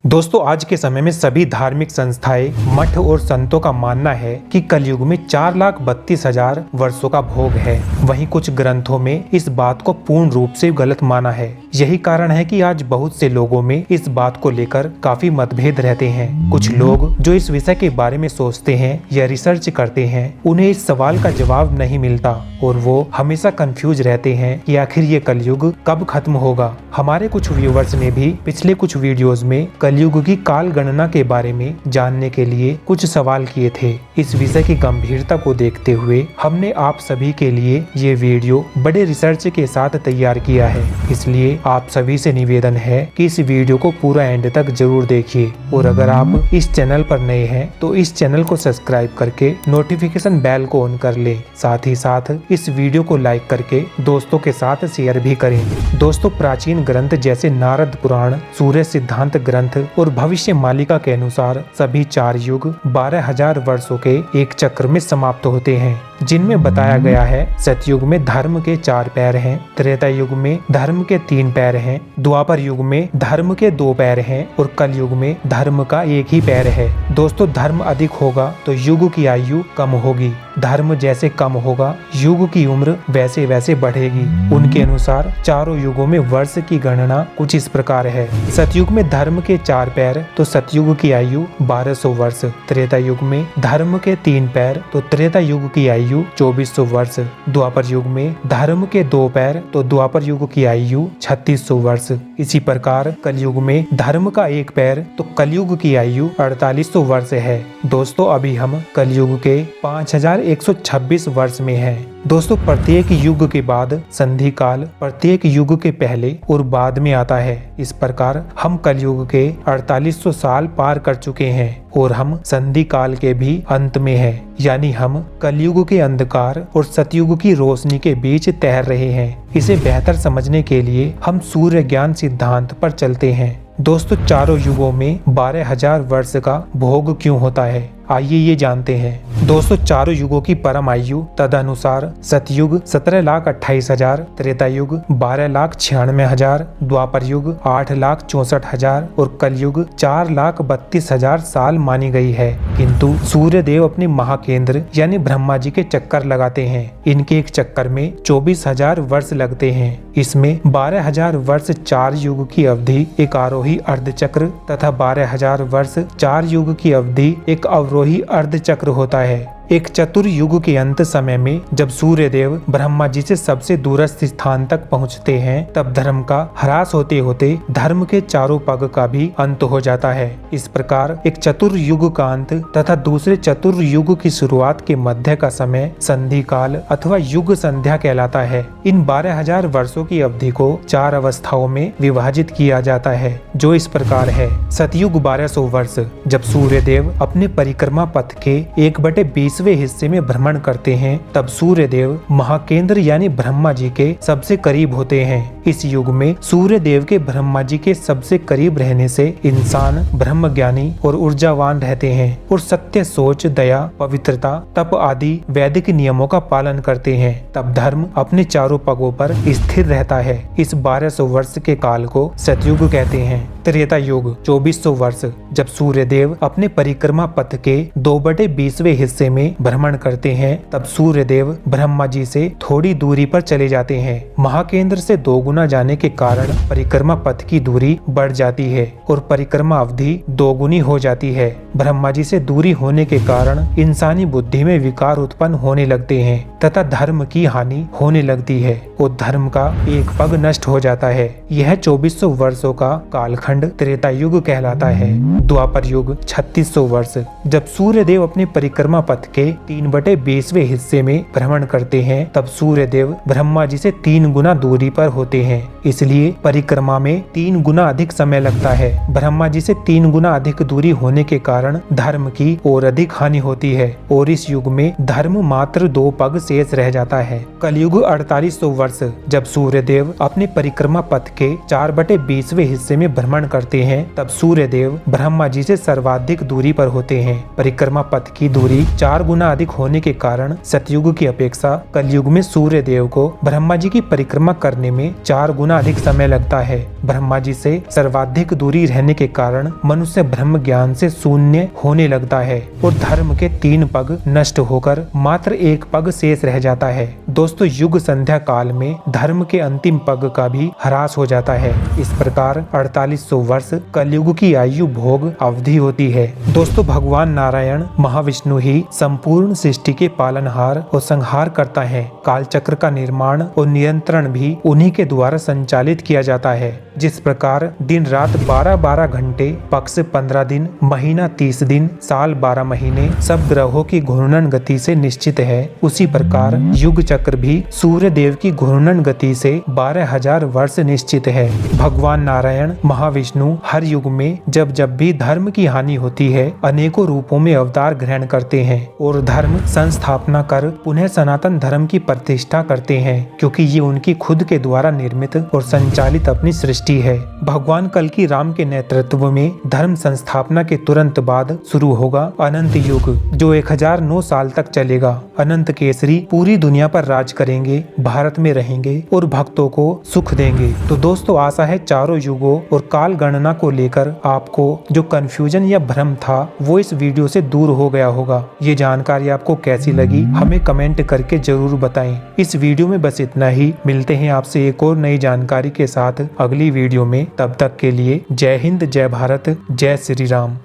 दोस्तों, आज के समय में सभी धार्मिक संस्थाएं, मठ और संतों का मानना है कि कलयुग में 4,32,000 वर्षों का भोग है। वहीं कुछ ग्रंथों में इस बात को पूर्ण रूप से गलत माना है। यही कारण है कि आज बहुत से लोगों में इस बात को लेकर काफी मतभेद रहते हैं। कुछ लोग जो इस विषय के बारे में सोचते हैं या रिसर्च करते हैं, उन्हें इस सवाल का जवाब नहीं मिलता और वो हमेशा कंफ्यूज रहते हैं कि आखिर ये कलयुग कब खत्म होगा। हमारे कुछ व्यूवर्स ने भी पिछले कुछ वीडियोस में कलयुग की काल गणना के बारे में जानने के लिए कुछ सवाल किए थे। इस विषय की गंभीरता को देखते हुए हमने आप सभी के लिए ये वीडियो बड़े रिसर्च के साथ तैयार किया है। इसलिए आप सभी से निवेदन है कि इस वीडियो को पूरा एंड तक जरूर देखिए और अगर आप इस चैनल पर नए हैं तो इस चैनल को सब्सक्राइब करके नोटिफिकेशन बेल को ऑन कर ले। साथ ही साथ इस वीडियो को लाइक करके दोस्तों के साथ शेयर भी करें। दोस्तों, प्राचीन ग्रंथ जैसे नारद पुराण, सूर्य सिद्धांत ग्रंथ और भविष्य मालिका के अनुसार सभी 4 युग 12,000 वर्षों के एक चक्र में समाप्त होते हैं, जिनमें बताया गया है सतयुग में धर्म के 4 पैर हैं, त्रेता युग में धर्म के 3 पैर हैं, द्वापर युग में धर्म के 2 पैर हैं और कलयुग में धर्म का 1 ही पैर है। दोस्तों, धर्म अधिक होगा तो युग की आयु कम होगी। धर्म जैसे कम होगा, युग की उम्र वैसे वैसे बढ़ेगी। उनके अनुसार चारों युगों में वर्ष की गणना कुछ इस प्रकार है। सतयुग में धर्म के 4 पैर तो सतयुग की आयु 1200 वर्ष। त्रेता युग में धर्म के 3 पैर तो त्रेता युग की आयु 2400 वर्ष। द्वापर युग में धर्म के 2 पैर तो द्वापर युग की आयु 3600 वर्ष। इसी प्रकार कलयुग में धर्म का 1 पैर तो कलयुग की आयु 4800 वर्ष है। दोस्तों, अभी हम कलयुग के 5126 वर्ष में हैं। दोस्तों, प्रत्येक युग के बाद संधि काल प्रत्येक युग के पहले और बाद में आता है। इस प्रकार हम कलयुग के 4800 साल पार कर चुके हैं और हम संधि काल के भी अंत में हैं, यानी हम कलयुग के अंधकार और सतयुग की रोशनी के बीच तैर रहे हैं। इसे बेहतर समझने के लिए हम सूर्य ज्ञान सिद्धांत पर चलते हैं। दोस्तों, चारों युगों में 12,000 वर्ष का भोग क्यों होता है, आइए ये जानते हैं। दोस्तों, चारों युगों की परम आयु तदनुसार सतयुग 17,28,000, त्रेता युग 12,96,000, द्वापर युग 8,64,000 और कलयुग 4,32,000 साल मानी गई है। किंतु सूर्य देव अपने महाकेंद्र यानी ब्रह्मा जी के चक्कर लगाते हैं। इनके एक चक्कर में 24,000 वर्ष लगते हैं। इसमें 12,000 वर्ष 4 युग की अवधि एक आरोही अर्धचक्र तथा 12,000 वर्ष 4 युग की अवधि एक अवरोही अर्धचक्र होता है। एक चतुर्युग के अंत समय में जब सूर्य देव ब्रह्मा जी से सबसे दूरस्थ स्थान तक पहुंचते हैं, तब धर्म का ह्रास होते होते धर्म के चारों पग का भी अंत हो जाता है। इस प्रकार एक चतुर्युग का अंत तथा दूसरे चतुर्युग की शुरुआत के मध्य का समय संधि काल अथवा युग संध्या कहलाता है। इन 12,000 वर्षों की अवधि को 4 अवस्थाओं में विभाजित किया जाता है, जो इस प्रकार है। सतयुग 1200 वर्ष, जब सूर्य देव अपने परिक्रमा पथ के 1/20 हिस्से में भ्रमण करते हैं, तब सूर्य देव महाकेंद्र यानी ब्रह्मा जी के सबसे करीब होते हैं। इस युग में सूर्य देव के ब्रह्मा जी के सबसे करीब रहने से इंसान ब्रह्म ज्ञानी और ऊर्जावान रहते हैं और सत्य, सोच, दया, पवित्रता, तप आदि वैदिक नियमों का पालन करते हैं। तब धर्म अपने चारों पगों पर स्थिर रहता है। इस 1200 वर्ष के काल को सतयुग कहते हैं। त्रेता युग 2400 वर्ष, जब सूर्य देव अपने परिक्रमा पथ के 2/20 हिस्से में भ्रमण करते हैं, तब सूर्य देव ब्रह्मा जी से थोड़ी दूरी पर चले जाते हैं। महाकेंद्र से 2 गुना जाने के कारण परिक्रमा पथ की दूरी बढ़ जाती है और परिक्रमा अवधि 2 गुनी हो जाती है। ब्रह्मा जी से दूरी होने के कारण इंसानी बुद्धि में विकार उत्पन्न होने लगते हैं तथा धर्म की हानि होने लगती है और धर्म का एक पग नष्ट हो जाता है। यह 2400 वर्षों का कालखंड त्रेता युग कहलाता है। द्वापर युग 3600 वर्ष, जब सूर्य देव अपने परिक्रमा पथ के 3/20 हिस्से में भ्रमण करते हैं, तब सूर्य देव ब्रह्मा जी से 3 गुना दूरी पर होते हैं। इसलिए परिक्रमा में 3 गुना अधिक समय लगता है। ब्रह्मा जी से 3 गुना अधिक दूरी होने के कारण धर्म की और अधिक हानि होती है और इस युग में धर्म मात्र 2 पग शेष रह जाता है। कलयुग 4800 वर्ष, जब सूर्य देव अपने परिक्रमा पथ के 4/20 हिस्से में भ्रमण करते हैं, तब सूर्य देव ब्रह्मा जी से सर्वाधिक दूरी पर होते हैं। परिक्रमा पथ की दूरी 4 गुना अधिक होने के कारण सतयुग की अपेक्षा कलयुग में सूर्य देव को ब्रह्मा जी की परिक्रमा करने में 4 गुना गुना अधिक समय लगता है। ब्रह्मा जी से सर्वाधिक दूरी रहने के कारण मनुष्य ब्रह्म ज्ञान से शून्य होने लगता है और धर्म के 3 पग नष्ट होकर मात्र 1 पग शेष रह जाता है। दोस्तों, युग संध्या काल में धर्म के अंतिम पग का भी ह्रास हो जाता है। इस प्रकार 4800 वर्ष कलयुग की आयु भोग अवधि होती है। दोस्तों, भगवान नारायण महाविष्णु ही संपूर्ण सृष्टि के पालनहार और संहार करता है। काल चक्र का निर्माण और नियंत्रण भी उन्हीं के द्वारा संचालित किया जाता है। जिस प्रकार दिन रात 12-12 घंटे, पक्ष 15 दिन, महीना 30 दिन, साल 12 महीने सब ग्रहों की घूर्णन गति से निश्चित है, उसी प्रकार युग चक्र भी सूर्य देव की घूर्णन गति से 12,000 वर्ष निश्चित है। भगवान नारायण महाविष्णु हर युग में जब जब भी धर्म की हानि होती है अनेकों रूपों में अवतार ग्रहण करते हैं और धर्म संस्थापना कर पुनः सनातन धर्म की प्रतिष्ठा करते हैं, क्योंकि ये उनकी खुद के द्वारा निर्मित और संचालित अपनी सृष्टि है। भगवान कल की राम के नेतृत्व में धर्म संस्थापना के तुरंत बाद शुरू होगा अनंत युग, जो 1009 साल तक चलेगा। अनंत केसरी पूरी दुनिया पर राज करेंगे, भारत में रहेंगे और भक्तों को सुख देंगे। तो दोस्तों, आशा है चारों युगों और काल गणना को लेकर आपको जो कंफ्यूजन या भ्रम था वो इस वीडियो से दूर हो गया होगा। ये जानकारी आपको कैसी लगी हमें कमेंट करके जरूर बताएं। इस वीडियो में बस इतना ही। मिलते हैं आपसे एक और नई जानकारी के साथ अगली वीडियो में। तब तक के लिए जय हिंद, जय भारत, जय श्री राम।